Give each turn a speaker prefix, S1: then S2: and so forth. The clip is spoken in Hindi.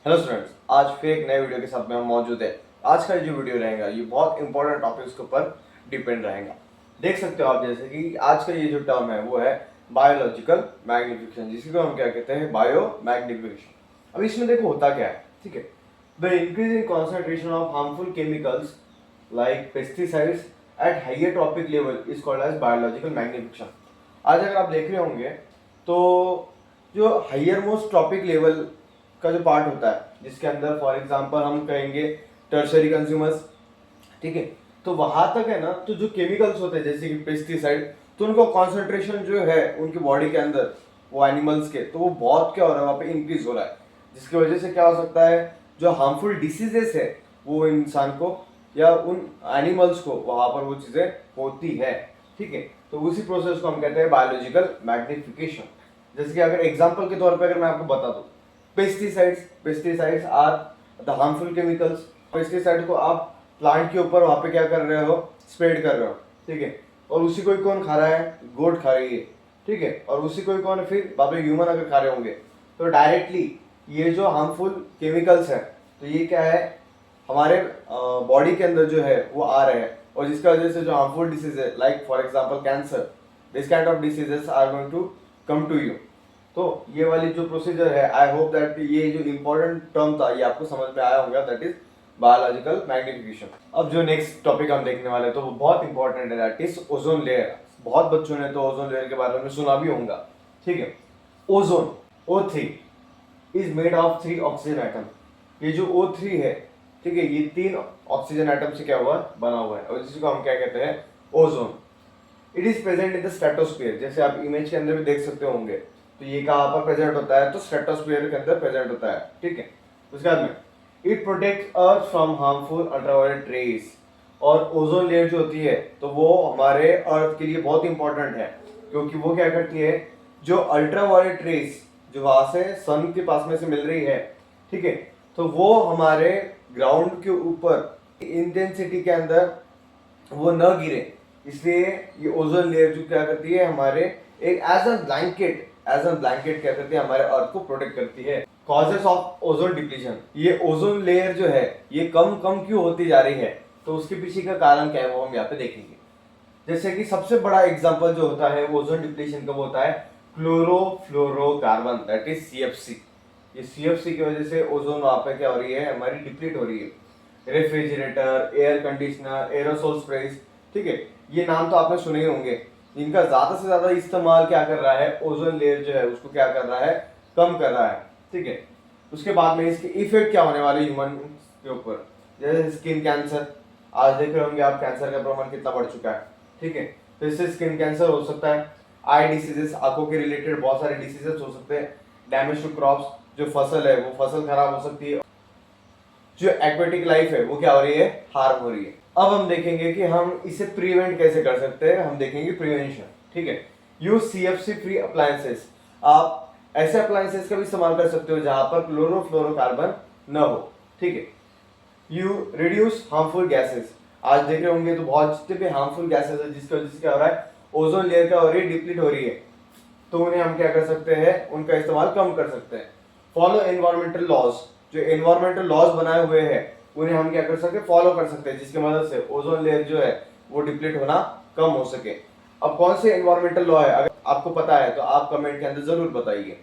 S1: हेलो स्टूडेंट्स, आज फिर एक नए वीडियो के साथ में हम मौजूद है। आज का जो वीडियो रहेगा ये बहुत इंपॉर्टेंट टॉपिक्स के ऊपर डिपेंड रहेगा। देख सकते हो आप, जैसे कि आज का ये जो टर्म है वो है बायोलॉजिकल मैग्निफिकेशन, जिसको हम क्या कहते हैं, बायो मैग्निफिकेशन। अब इसमें देखो होता क्या है, ठीक है। The increase in concentration of harmful chemicals like pesticides at higher trophic level is called as biological magnification. आज अगर आप देख रहे होंगे तो जो हाइयर मोस्ट ट्रॉपिक लेवल का जो पार्ट होता है, जिसके अंदर फॉर एग्जांपल हम कहेंगे टर्शरी कंज्यूमर्स, ठीक है, तो वहां तक है ना, तो जो केमिकल्स होते हैं जैसे कि पेस्टिसाइड, तो उनका कॉन्सेंट्रेशन जो है उनकी बॉडी के अंदर वो एनिमल्स के, तो वो बहुत क्या हो रहा है वहाँ पे इंक्रीज हो रहा है, जिसकी वजह से क्या हो सकता है, जो हार्मफुल डिसीजेस है वो इंसान को या उन एनिमल्स को वहां पर वो चीजें होती है, ठीक है। तो उसी प्रोसेस को हम कहते हैं बायोलॉजिकल मैग्निफिकेशन। जैसे कि अगर एग्जाम्पल के तौर पर अगर मैं आपको बता दूं, pesticides are the harmful chemicals. Pesticide को आप प्लांट के ऊपर वहां पे क्या कर रहे हो, स्प्रेड कर रहे हो, ठीक है, और उसी को ही कौन खा रहा है, गोट खा रही है, ठीक है, और उसी को ही कौन फिर बाद में ह्यूमन अगर खा रहे होंगे, तो डायरेक्टली ये जो हार्मफुल केमिकल्स है तो ये क्या है, हमारे बॉडी के अंदर जो है वो आ रहे हैं, और जिसका वजह से जो हार्मफुल डिसीज है like for example cancer, this kind of diseases are going to come to you. तो ये वाली जो प्रोसीजर है, आई होप दैट ये जो इंपॉर्टेंट टर्म था ये आपको समझ में आया होगा, दैट इज बायोलॉजिकल मैग्निफिकेशन। अब जो नेक्स्ट टॉपिक हम देखने वाले हैं तो वो बहुत इंपॉर्टेंट है, दैट इज ओजोन लेयर। बहुत बच्चों ने तो ओजोन लेयर के बारे में सुना भी होगा, ठीक है। Ozone O3 is made of 3 oxygen atom. ये जो O3 है, ठीक है, ये 3 ऑक्सीजन एटम से क्या हुआ, बना हुआ है, और जिसको हम क्या कहते हैं, ozone. It is present in the stratosphere, जैसे आप इमेज के अंदर भी देख सकते होंगे, तो ये कहाँ पर प्रेजेंट होता है, तो स्ट्रेटोस्फीयर के अंदर प्रेजेंट होता है, ठीक है। उसके बाद में it protect earth from harmful ultraviolet rays. और ओजोन लेयर जो होती है तो वो हमारे अर्थ के लिए बहुत इंपॉर्टेंट है, क्योंकि वो क्या करती है, जो अल्ट्रावायलेट रेज जो वहां से सन के पास में से मिल रही है, ठीक है, तो वो हमारे ग्राउंड के ऊपर इंटेंसिटी के अंदर वो न गिरे, इसलिए ये ओजोन लेयर जो क्या करती है, हमारे एक एज अ ब्लैंकेट क्या करती है, हमारे अर्थ को प्रोटेक्ट करती है। कॉजेस ऑफ ओजोन डिप्लीशन, ये ओजोन लेयर जो है ये कम कम क्यों होती जा रही है, तो उसके पीछे का कारण क्या है वो हम यहाँ पे देखेंगे। जैसे कि सबसे बड़ा एग्जांपल जो होता है ओजोन डिप्लीशन का वो होता है क्लोरोफ्लोरोकार्बन, दैट इज CFC। ये CFC की वजह से ओजोन वहां पे क्या हो रही है, हमारी डिप्लीट हो रही है। Refrigerator, air conditioner, aerosol sprays, ठीक है, ये नाम तो आपने सुने ही होंगे। इनका ज्यादा से ज्यादा इस्तेमाल क्या कर रहा है, ओजोन लेयर जो है उसको क्या कर रहा है, कम कर रहा है, ठीक है। उसके बाद में इसके इफेक्ट क्या होने वाले ह्यूमन के ऊपर, जैसे स्किन कैंसर। आज देख रहे होंगे आप कैंसर का प्रमाण कितना बढ़ चुका है, ठीक है, तो इससे स्किन कैंसर हो सकता है। आई डिसीजेस, आंखों के रिलेटेड बहुत सारे डिसीजेस हो सकते हैं। डैमेज टू क्रॉप्स, जो फसल है वो फसल खराब हो सकती है। जो एक्वेटिक लाइफ है वो क्या हो रही है, हार्म हो रही है। अब हम देखेंगे कि हम इसे प्रिवेंट कैसे कर सकते हैं, हम देखेंगे प्रिवेंशन, ठीक है। Use CFC free appliances. आप ऐसे अप्लायंसेस का भी इस्तेमाल कर सकते हो जहां पर क्लोरोफ्लोरोकार्बन न हो, ठीक है। You reduce harmful gases. आज देख रहे होंगे तो बहुत जितने भी हार्मफुल गैसेस है जिसकी वजह से क्या हो रहा है, ओजोन लेयर क्या हो रही है, डिप्लीट हो रही है, तो उन्हें हम क्या कर सकते हैं, उनका इस्तेमाल कम कर सकते हैं। फॉलो एनवायरमेंटल लॉज, जो एनवायरमेंटल लॉज बनाए हुए हैं उन्हें हम क्या कर सकते हैं, फॉलो कर सकते हैं, जिसकी मदद से ओजोन लेयर जो है वो डिप्लीट होना कम हो सके। अब कौन से एनवायरमेंटल लॉ है, अगर आपको पता है तो आप कमेंट के अंदर जरूर बताइए।